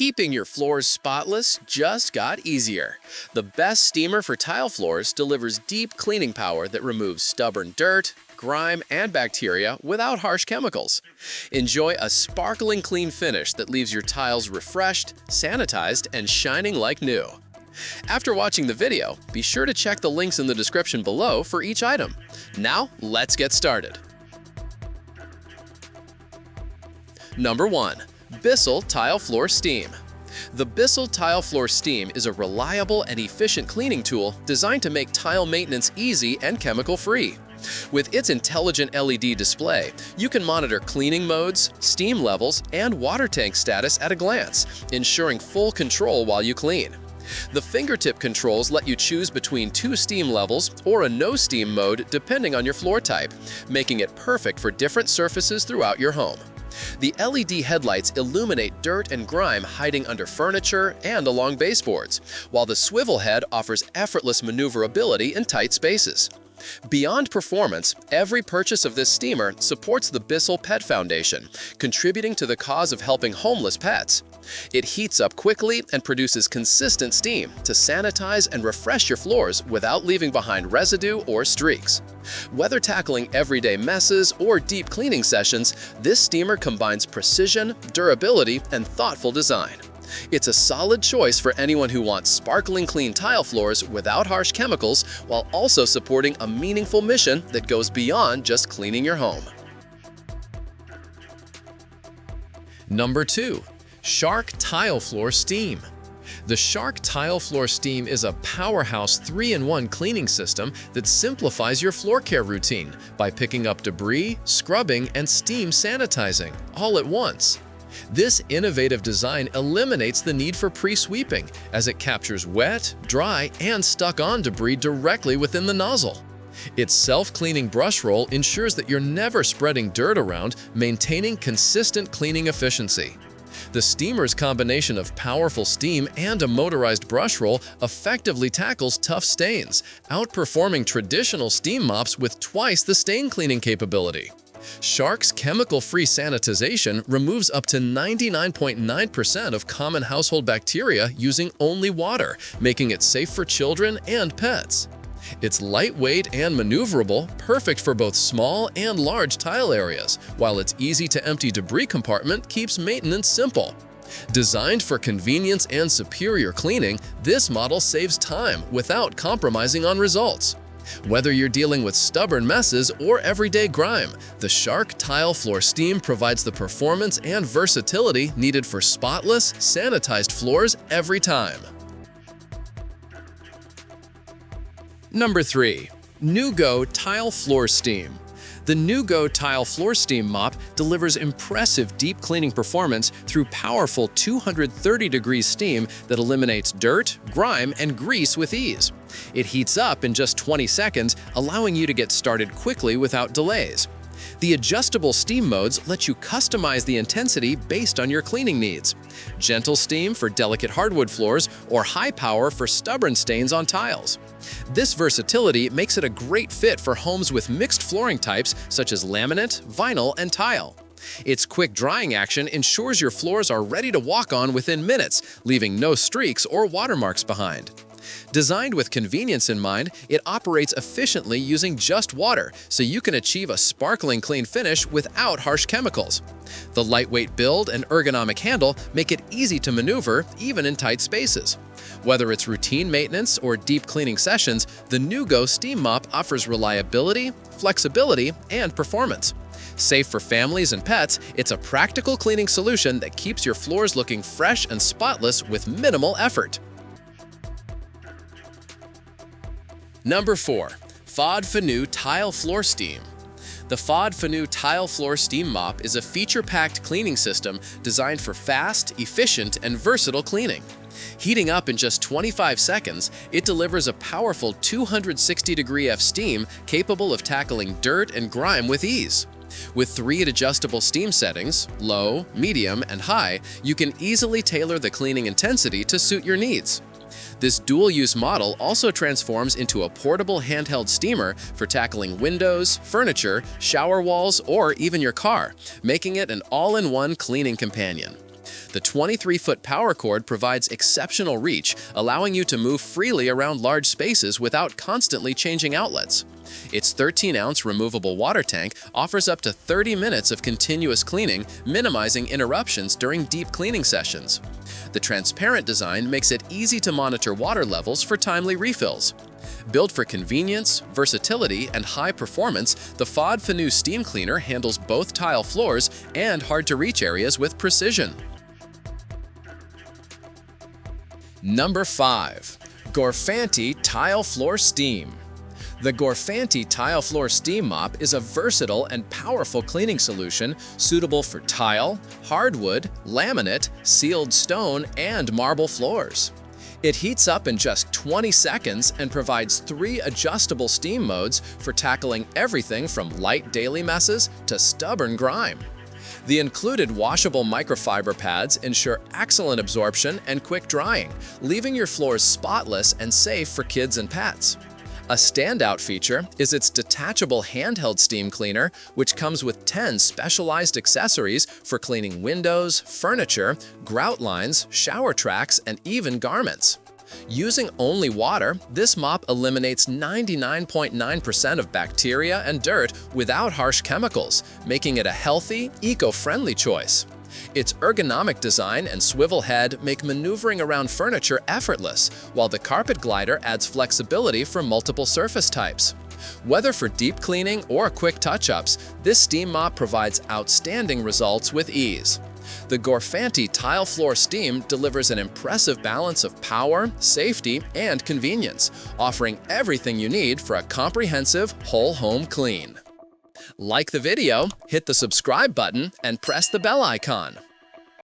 Keeping your floors spotless just got easier. The best steamer for tile floors delivers deep cleaning power that removes stubborn dirt, grime, and bacteria without harsh chemicals. Enjoy a sparkling clean finish that leaves your tiles refreshed, sanitized, and shining like new. After watching the video, be sure to check the links in the description below for each item. Now, let's get started. Number 1. BISSELL Tile Floor Steam. The BISSELL Tile Floor Steam is a reliable and efficient cleaning tool designed to make tile maintenance easy and chemical-free. With its intelligent LED display, you can monitor cleaning modes, steam levels, and water tank status at a glance, ensuring full control while you clean. The fingertip controls let you choose between 2 steam levels or a no steam mode depending on your floor type, making it perfect for different surfaces throughout your home. The LED headlights illuminate dirt and grime hiding under furniture and along baseboards, while the swivel head offers effortless maneuverability in tight spaces. Beyond performance, every purchase of this steamer supports the BISSELL Pet Foundation, contributing to the cause of helping homeless pets. It heats up quickly and produces consistent steam to sanitize and refresh your floors without leaving behind residue or streaks. Whether tackling everyday messes or deep cleaning sessions, this steamer combines precision, durability, and thoughtful design. It's a solid choice for anyone who wants sparkling clean tile floors without harsh chemicals while also supporting a meaningful mission that goes beyond just cleaning your home. Number 2. Shark Tile Floor Steam. The Shark Tile Floor Steam is a powerhouse 3-in-1 cleaning system that simplifies your floor care routine by picking up debris, scrubbing, and steam sanitizing all at once. This innovative design eliminates the need for pre-sweeping as it captures wet, dry, and stuck-on debris directly within the nozzle. Its self-cleaning brush roll ensures that you're never spreading dirt around, maintaining consistent cleaning efficiency. The steamer's combination of powerful steam and a motorized brush roll effectively tackles tough stains, outperforming traditional steam mops with twice the stain cleaning capability. Shark's chemical-free sanitization removes up to 99.9% of common household bacteria using only water, making it safe for children and pets. It's lightweight and maneuverable, perfect for both small and large tile areas, while its easy-to-empty debris compartment keeps maintenance simple. Designed for convenience and superior cleaning, this model saves time without compromising on results. Whether you're dealing with stubborn messes or everyday grime, the Shark Tile Floor Steam provides the performance and versatility needed for spotless, sanitized floors every time. Number 3. Neugo Tile Floor Steam. The Neugo Tile Floor Steam Mop delivers impressive deep cleaning performance through powerful 230-degree steam that eliminates dirt, grime, and grease with ease. It heats up in just 20 seconds, allowing you to get started quickly without delays. The adjustable steam modes let you customize the intensity based on your cleaning needs. Gentle steam for delicate hardwood floors or high power for stubborn stains on tiles. This versatility makes it a great fit for homes with mixed flooring types such as laminate, vinyl, and tile. Its quick drying action ensures your floors are ready to walk on within minutes, leaving no streaks or watermarks behind. Designed with convenience in mind, it operates efficiently using just water, so you can achieve a sparkling clean finish without harsh chemicals. The lightweight build and ergonomic handle make it easy to maneuver even in tight spaces. Whether it's routine maintenance or deep cleaning sessions, the Neugo Steam Mop offers reliability, flexibility, and performance. Safe for families and pets, it's a practical cleaning solution that keeps your floors looking fresh and spotless with minimal effort. Number 4. FODFINU Tile Floor Steam. The FODFINU Tile Floor Steam Mop is a feature-packed cleaning system designed for fast, efficient, and versatile cleaning. Heating up in just 25 seconds, it delivers a powerful 260-degree F steam capable of tackling dirt and grime with ease. With 3 adjustable steam settings, low, medium, and high, you can easily tailor the cleaning intensity to suit your needs. This dual-use model also transforms into a portable handheld steamer for tackling windows, furniture, shower walls, or even your car, making it an all-in-one cleaning companion. The 23-foot power cord provides exceptional reach, allowing you to move freely around large spaces without constantly changing outlets. Its 13-ounce removable water tank offers up to 30 minutes of continuous cleaning, minimizing interruptions during deep cleaning sessions. The transparent design makes it easy to monitor water levels for timely refills. Built for convenience, versatility, and high performance, the FODFINU steam cleaner handles both tile floors and hard-to-reach areas with precision. Number 5. GorFanty Tile Floor Steam. The GorFanty Tile Floor Steam Mop is a versatile and powerful cleaning solution suitable for tile, hardwood, laminate, sealed stone, and marble floors. It heats up in just 20 seconds and provides 3 adjustable steam modes for tackling everything from light daily messes to stubborn grime. The included washable microfiber pads ensure excellent absorption and quick drying, leaving your floors spotless and safe for kids and pets. A standout feature is its detachable handheld steam cleaner, which comes with 10 specialized accessories for cleaning windows, furniture, grout lines, shower tracks, and even garments. Using only water, this mop eliminates 99.9% of bacteria and dirt without harsh chemicals, making it a healthy, eco-friendly choice. Its ergonomic design and swivel head make maneuvering around furniture effortless, while the carpet glider adds flexibility for multiple surface types. Whether for deep cleaning or quick touch-ups, this steam mop provides outstanding results with ease. The GorFanty Tile Floor Steam delivers an impressive balance of power, safety, and convenience, offering everything you need for a comprehensive whole home clean. Like the video, hit the subscribe button, and press the bell icon.